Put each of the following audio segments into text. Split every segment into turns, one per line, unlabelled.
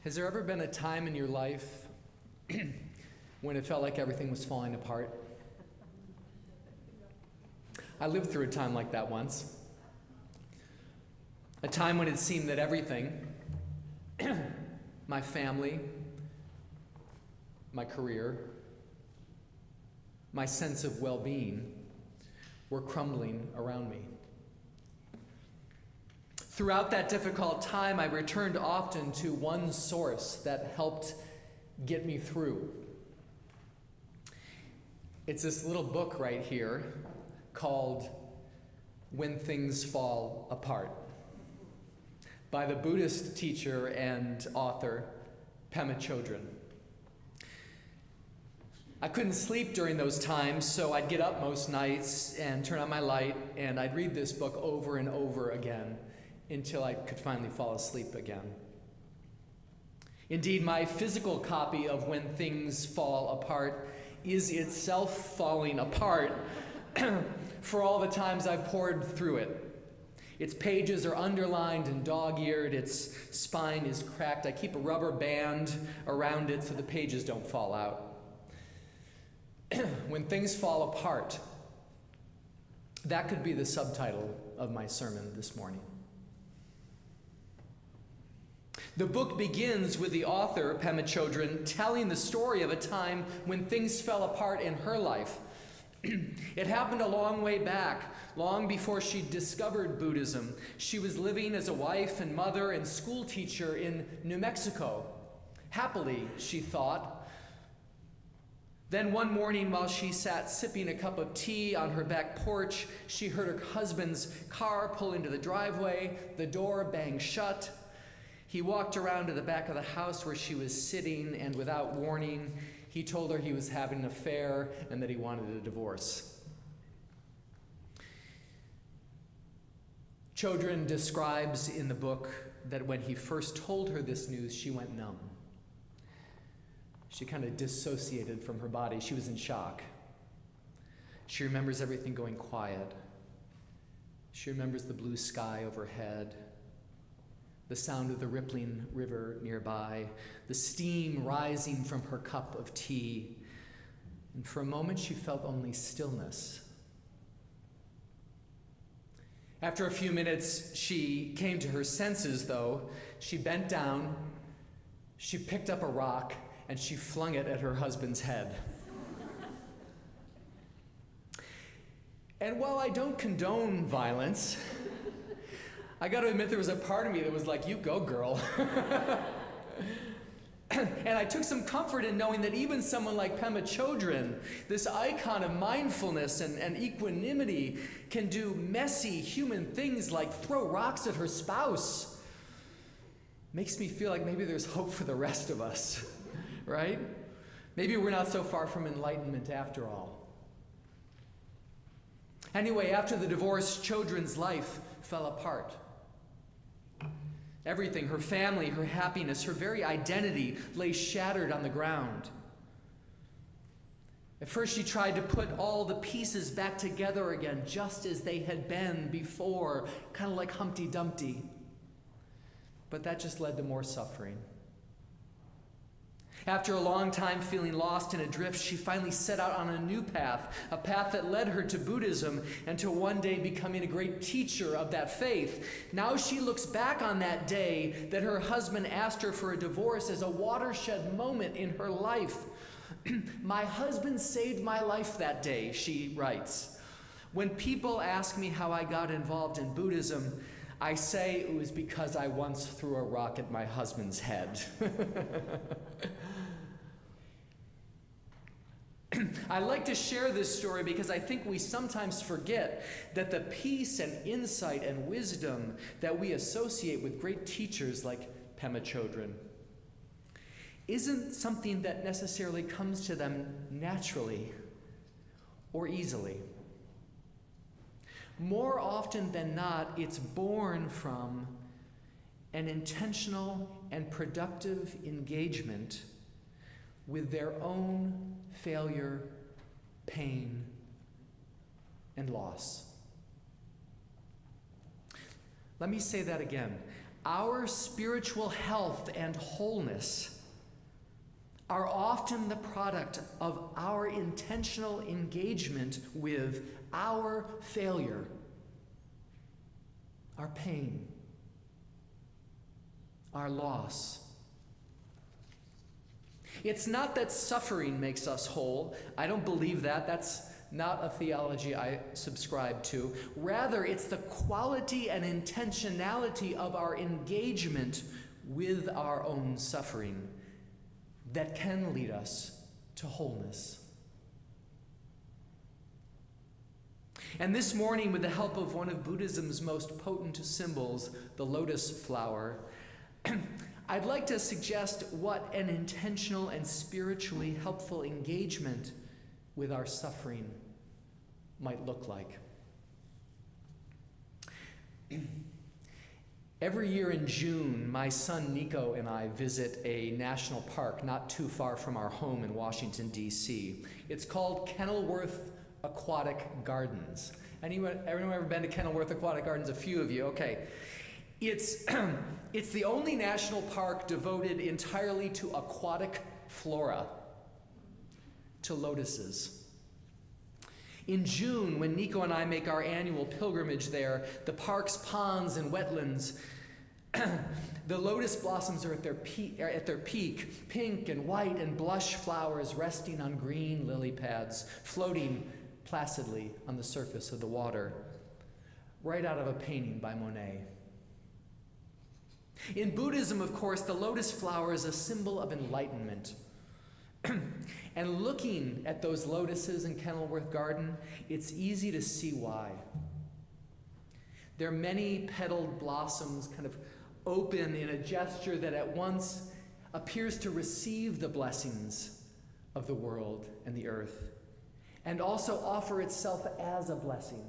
Has there ever been a time in your life when it felt like everything was falling apart? I lived through a time like that once. A time when it seemed that everything, my family, my career, my sense of well-being, were crumbling around me. Throughout that difficult time, I returned often to one source that helped get me through. It's this little book right here called When Things Fall Apart by the Buddhist teacher and author Pema Chodron. I couldn't sleep during those times, so I'd get up most nights and turn on my light, and I'd read this book over and over again until I could finally fall asleep again. Indeed, my physical copy of When Things Fall Apart is itself falling apart for all the times I've poured through it. Its pages are underlined and dog-eared, its spine is cracked. I keep a rubber band around it so the pages don't fall out. When Things Fall Apart, that could be the subtitle of my sermon this morning. The book begins with the author, Pema Chodron, telling the story of a time when things fell apart in her life. It happened a long way back, long before she discovered Buddhism. She was living as a wife and mother and school teacher in New Mexico. Happily, she thought. Then one morning, while she sat sipping a cup of tea on her back porch, she heard her husband's car pull into the driveway, the door bang shut. He walked around to the back of the house where she was sitting, and without warning, he told her he was having an affair and that he wanted a divorce. Chodron describes in the book that when he first told her this news, she went numb. She kind of dissociated from her body. She was in shock. She remembers everything going quiet. She remembers the blue sky overhead, the sound of the rippling river nearby, the steam rising from her cup of tea. And for a moment, she felt only stillness. After a few minutes, she came to her senses, though. She bent down, she picked up a rock, and she flung it at her husband's head. And while I don't condone violence, I got to admit there was a part of me that was like, you go, girl. And I took some comfort in knowing that even someone like Pema Chodron, this icon of mindfulness and equanimity, can do messy human things like throw rocks at her spouse. Makes me feel like maybe there's hope for the rest of us, right? Maybe we're not so far from enlightenment after all. Anyway, after the divorce, Chodron's life fell apart. Everything, her family, her happiness, her very identity lay shattered on the ground. At first she tried to put all the pieces back together again, just as they had been before, kind of like Humpty Dumpty. But that just led to more suffering. After a long time feeling lost and adrift, she finally set out on a new path, a path that led her to Buddhism and to one day becoming a great teacher of that faith. Now she looks back on that day that her husband asked her for a divorce as a watershed moment in her life. My husband saved my life that day, she writes. When people ask me how I got involved in Buddhism, I say it was because I once threw a rock at my husband's head. I like to share this story because I think we sometimes forget that the peace and insight and wisdom that we associate with great teachers like Pema Chodron isn't something that necessarily comes to them naturally or easily. More often than not, it's born from an intentional and productive engagement with their own failure, pain, and loss. Let me say that again. Our spiritual health and wholeness are often the product of our intentional engagement with our failure, our pain, our loss. It's not that suffering makes us whole. I don't believe that. That's not a theology I subscribe to. Rather, it's the quality and intentionality of our engagement with our own suffering that can lead us to wholeness. And this morning, with the help of one of Buddhism's most potent symbols, the lotus flower, I'd like to suggest what an intentional and spiritually helpful engagement with our suffering might look like. Every year in June, my son Nico and I visit a national park not too far from our home in Washington, D.C. It's called Kenilworth Aquatic Gardens. Everyone ever been to Kenilworth Aquatic Gardens? A few of you, okay. It's the only national park devoted entirely to aquatic flora, to lotuses. In June, when Nico and I make our annual pilgrimage there, the park's ponds and wetlands, the lotus blossoms are at their peak, pink and white and blush flowers resting on green lily pads, floating placidly on the surface of the water, right out of a painting by Monet. In Buddhism, of course, the lotus flower is a symbol of enlightenment. And looking at those lotuses in Kenilworth Garden, it's easy to see why. Their many petaled blossoms kind of open in a gesture that at once appears to receive the blessings of the world and the earth, and also offer itself as a blessing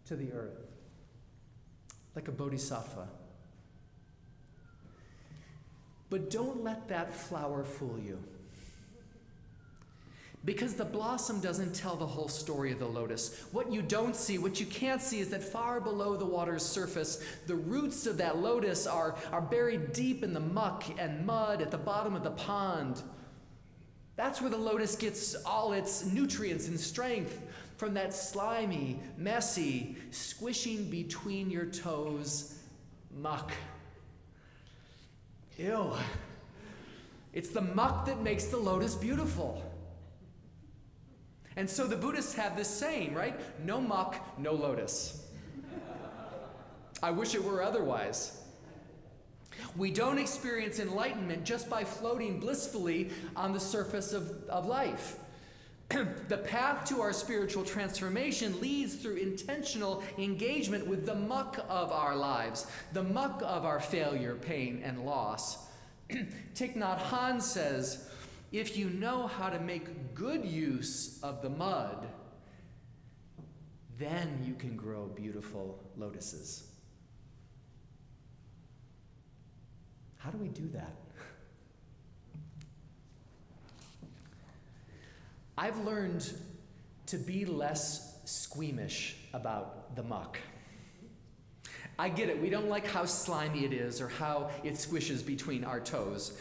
to the earth, like a bodhisattva. But don't let that flower fool you. Because the blossom doesn't tell the whole story of the lotus. What you don't see, what you can't see, is that far below the water's surface, the roots of that lotus are buried deep in the muck and mud at the bottom of the pond. That's where the lotus gets all its nutrients and strength, from that slimy, messy, squishing between your toes muck. Ew. It's the muck that makes the lotus beautiful. And so the Buddhists have this saying, right? No muck, no lotus. I wish it were otherwise. We don't experience enlightenment just by floating blissfully on the surface of life. The path to our spiritual transformation leads through intentional engagement with the muck of our lives, the muck of our failure, pain, and loss. Thich Nhat Hanh says, if you know how to make good use of the mud, then you can grow beautiful lotuses. How do we do that? I've learned to be less squeamish about the muck. I get it. We don't like how slimy it is or how it squishes between our toes.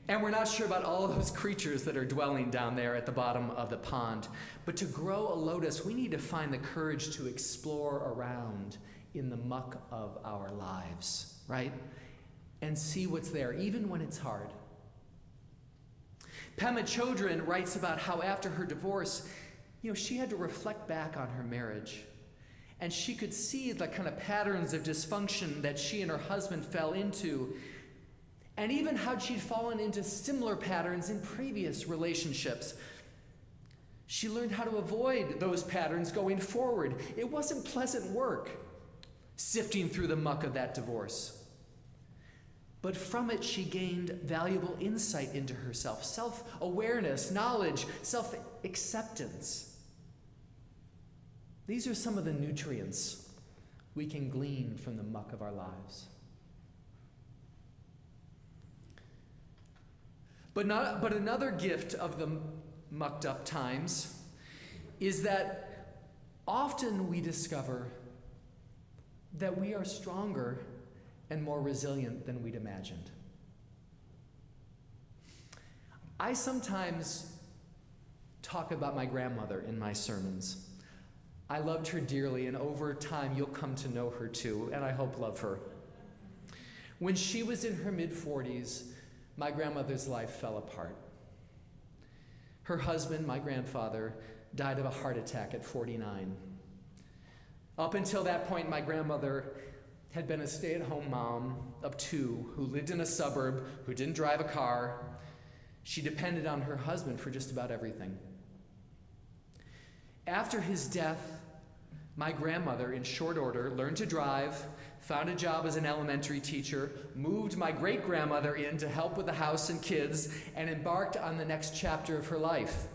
And we're not sure about all those creatures that are dwelling down there at the bottom of the pond. But to grow a lotus, we need to find the courage to explore around in the muck of our lives, right? And see what's there, even when it's hard. Pema Chodron writes about how after her divorce, she had to reflect back on her marriage. And she could see the kind of patterns of dysfunction that she and her husband fell into, and even how she'd fallen into similar patterns in previous relationships. She learned how to avoid those patterns going forward. It wasn't pleasant work, sifting through the muck of that divorce. But from it, she gained valuable insight into herself, self-awareness, knowledge, self-acceptance. These are some of the nutrients we can glean from the muck of our lives. But another gift of the mucked up times is that often we discover that we are stronger and more resilient than we'd imagined. I sometimes talk about my grandmother in my sermons. I loved her dearly, and over time you'll come to know her too, and I hope love her. When she was in her mid-40s, my grandmother's life fell apart. Her husband, my grandfather, died of a heart attack at 49. Up until that point, my grandmother had been a stay-at-home mom of two who lived in a suburb, who didn't drive a car. She depended on her husband for just about everything. After his death, my grandmother, in short order, learned to drive, found a job as an elementary teacher, moved my great-grandmother in to help with the house and kids, and embarked on the next chapter of her life.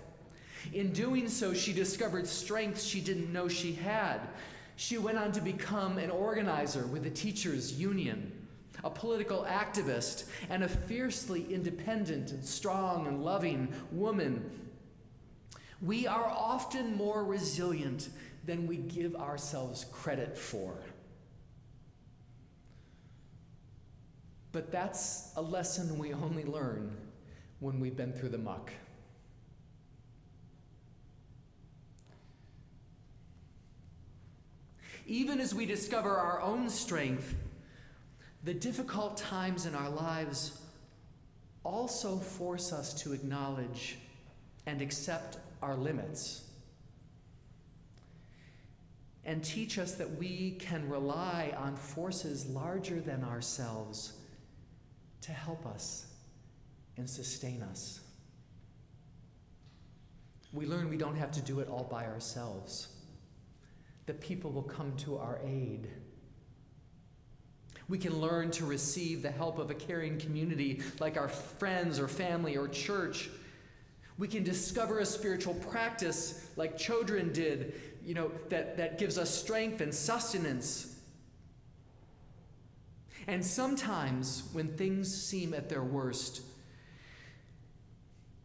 In doing so, she discovered strengths she didn't know she had. She went on to become an organizer with the teachers' union, a political activist, and a fiercely independent and strong and loving woman. We are often more resilient than we give ourselves credit for. But that's a lesson we only learn when we've been through the muck. Even as we discover our own strength, the difficult times in our lives also force us to acknowledge and accept our limits, and teach us that we can rely on forces larger than ourselves to help us and sustain us. We learn we don't have to do it all by ourselves, that people will come to our aid. We can learn to receive the help of a caring community like our friends or family or church. We can discover a spiritual practice like children did, that gives us strength and sustenance. And sometimes when things seem at their worst,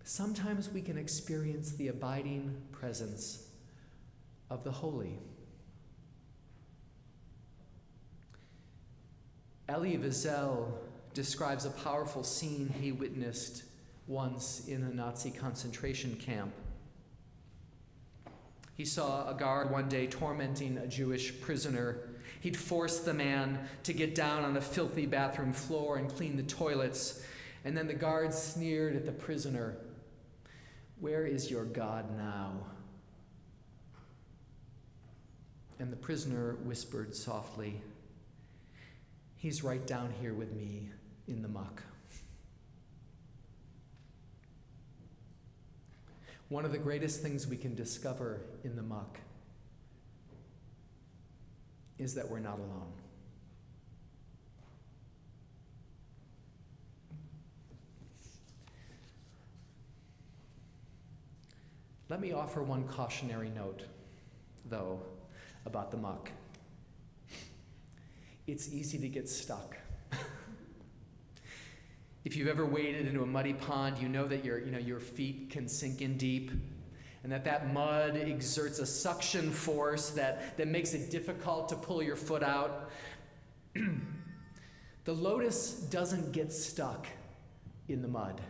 sometimes we can experience the abiding presence of the holy. Elie Wiesel describes a powerful scene he witnessed once in a Nazi concentration camp. He saw a guard one day tormenting a Jewish prisoner. He'd forced the man to get down on the filthy bathroom floor and clean the toilets. And then the guard sneered at the prisoner, "Where is your God now?" And the prisoner whispered softly, "He's right down here with me in the muck." One of the greatest things we can discover in the muck is that we're not alone. Let me offer one cautionary note, though, about the muck. It's easy to get stuck. If you've ever waded into a muddy pond, you know that your feet can sink in deep, and that mud exerts a suction force that makes it difficult to pull your foot out. The lotus doesn't get stuck in the mud.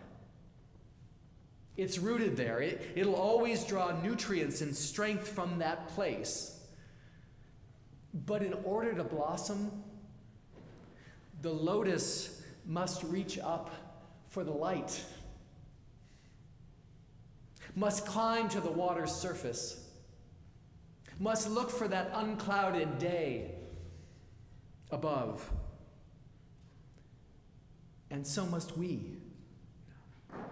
It's rooted there. It'll always draw nutrients and strength from that place. But in order to blossom, the lotus must reach up for the light, must climb to the water's surface, must look for that unclouded day above. And so must we,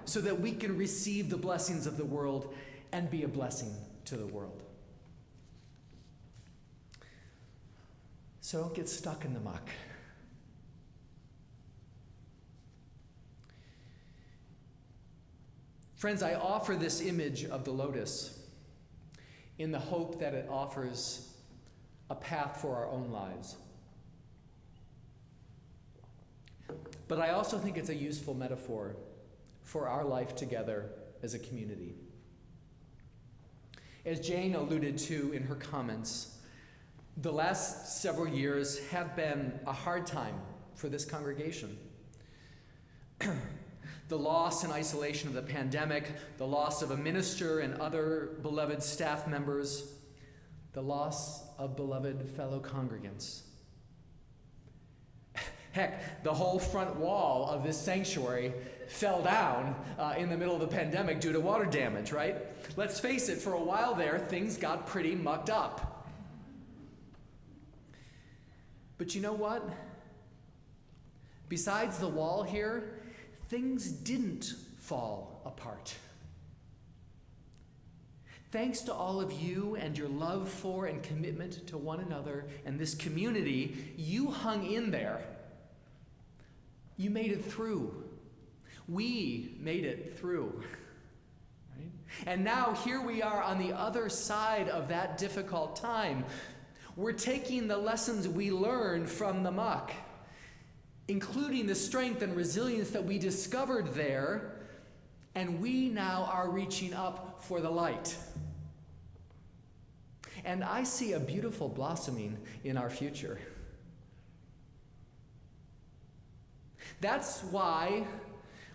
so that we can receive the blessings of the world and be a blessing to the world. So don't get stuck in the muck. Friends, I offer this image of the lotus in the hope that it offers a path for our own lives. But I also think it's a useful metaphor for our life together as a community. As Jane alluded to in her comments, the last several years have been a hard time for this congregation. The loss and isolation of the pandemic, the loss of a minister and other beloved staff members, the loss of beloved fellow congregants. Heck, the whole front wall of this sanctuary fell down in the middle of the pandemic due to water damage, right? Let's face it, for a while there, things got pretty mucked up. But you know what? Besides the wall here, things didn't fall apart. Thanks to all of you and your love for and commitment to one another and this community, you hung in there. You made it through. We made it through. Right? And now here we are on the other side of that difficult time. We're taking the lessons we learned from the muck, including the strength and resilience that we discovered there, and we now are reaching up for the light. And I see a beautiful blossoming in our future. That's why,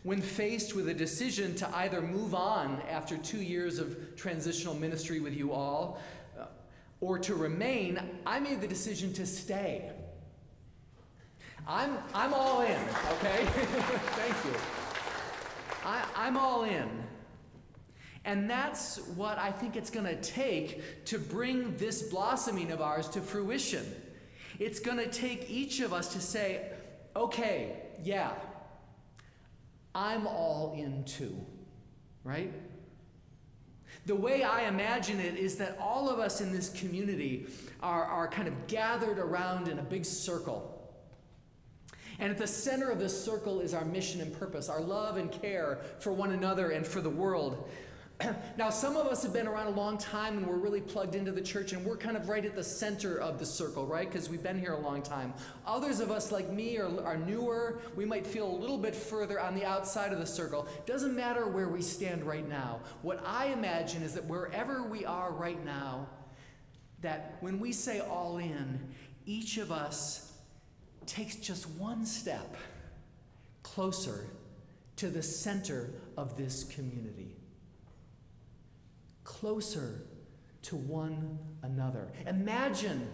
when faced with a decision to either move on after 2 years of transitional ministry with you all, or to remain, I made the decision to stay. I'm all in, okay? Thank you. I'm all in. And that's what I think it's going to take to bring this blossoming of ours to fruition. It's going to take each of us to say, okay, yeah, I'm all in too, right? The way I imagine it is that all of us in this community are kind of gathered around in a big circle. And at the center of this circle is our mission and purpose, our love and care for one another and for the world. Now, some of us have been around a long time and we're really plugged into the church and we're kind of right at the center of the circle, right? Because we've been here a long time. Others of us, like me, are newer. We might feel a little bit further on the outside of the circle. Doesn't matter where we stand right now. What I imagine is that wherever we are right now, that when we say all in, each of us takes just one step closer to the center of this community. Closer to one another. Imagine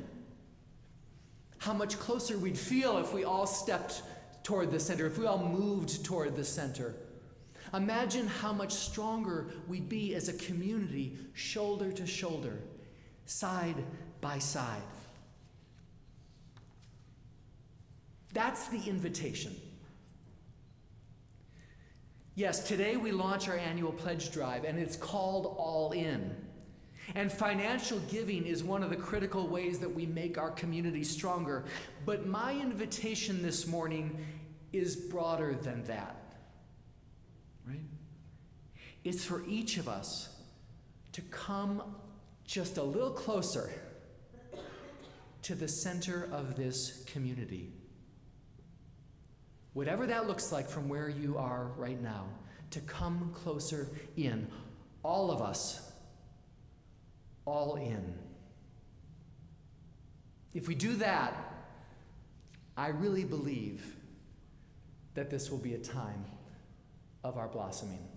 how much closer we'd feel if we all stepped toward the center, if we all moved toward the center. Imagine how much stronger we'd be as a community, shoulder to shoulder, side by side. That's the invitation. Yes, today we launch our annual pledge drive, and it's called All In. And financial giving is one of the critical ways that we make our community stronger. But my invitation this morning is broader than that. Right? It's for each of us to come just a little closer to the center of this community. Whatever that looks like from where you are right now, to come closer in. All of us, all in. If we do that, I really believe that this will be a time of our blossoming.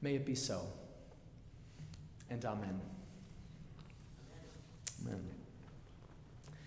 May it be so. And amen. Amen.